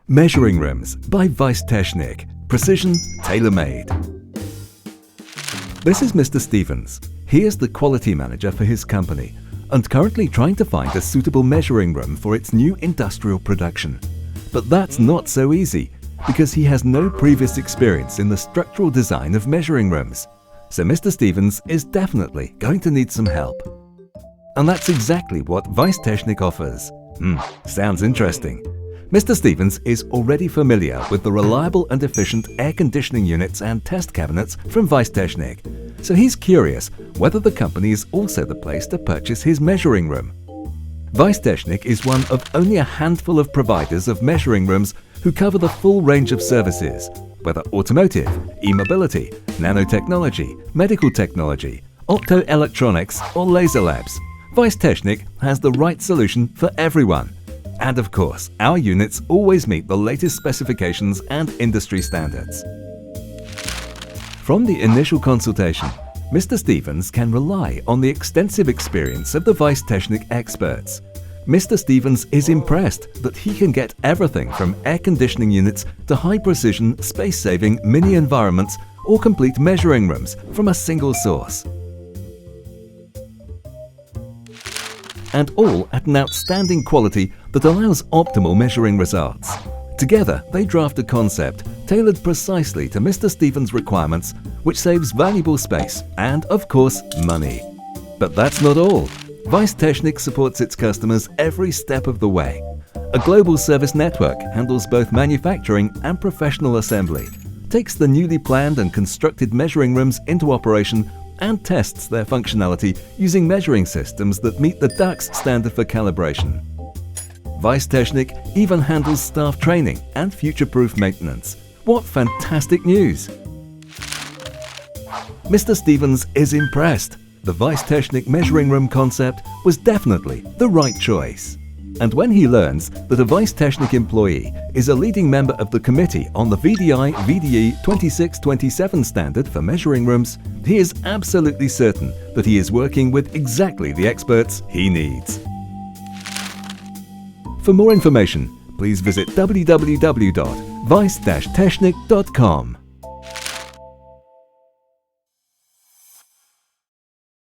Measuring Rooms by weisstechnik. Precision, tailor-made. This is Mr. Stevens. He is the quality manager for his company and currently trying to find a suitable measuring room for its new industrial production. But that's not so easy because he has no previous experience in the structural design of measuring rooms. So Mr. Stevens is definitely going to need some help. And that's exactly what weisstechnik offers. Sounds interesting. Mr. Stevens is already familiar with the reliable and efficient air conditioning units and test cabinets from weisstechnik, so he's curious whether the company is also the place to purchase his measuring room. weisstechnik is one of only a handful of providers of measuring rooms who cover the full range of services, whether automotive, e-mobility, nanotechnology, medical technology, optoelectronics or laser labs. weisstechnik has the right solution for everyone. And of course, our units always meet the latest specifications and industry standards. From the initial consultation, Mr. Stevens can rely on the extensive experience of the weisstechnik experts. Mr. Stevens is impressed that he can get everything from air conditioning units to high-precision, space-saving mini-environments or complete measuring rooms from a single source. And all at an outstanding quality that allows optimal measuring results. Together, they draft a concept tailored precisely to Mr. Stevens' requirements, which saves valuable space and, of course, money. But that's not all. weisstechnik supports its customers every step of the way. A global service network handles both manufacturing and professional assembly, takes the newly planned and constructed measuring rooms into operation and tests their functionality using measuring systems that meet the DUX standard for calibration. weisstechnik even handles staff training and future-proof maintenance. What fantastic news! Mr. Stevens is impressed. The weisstechnik measuring room concept was definitely the right choice. And when he learns that a weisstechnik employee is a leading member of the committee on the VDI/VDE 2627 standard for measuring rooms, he is absolutely certain that he is working with exactly the experts he needs. For more information, please visit www.weisstechnik.com.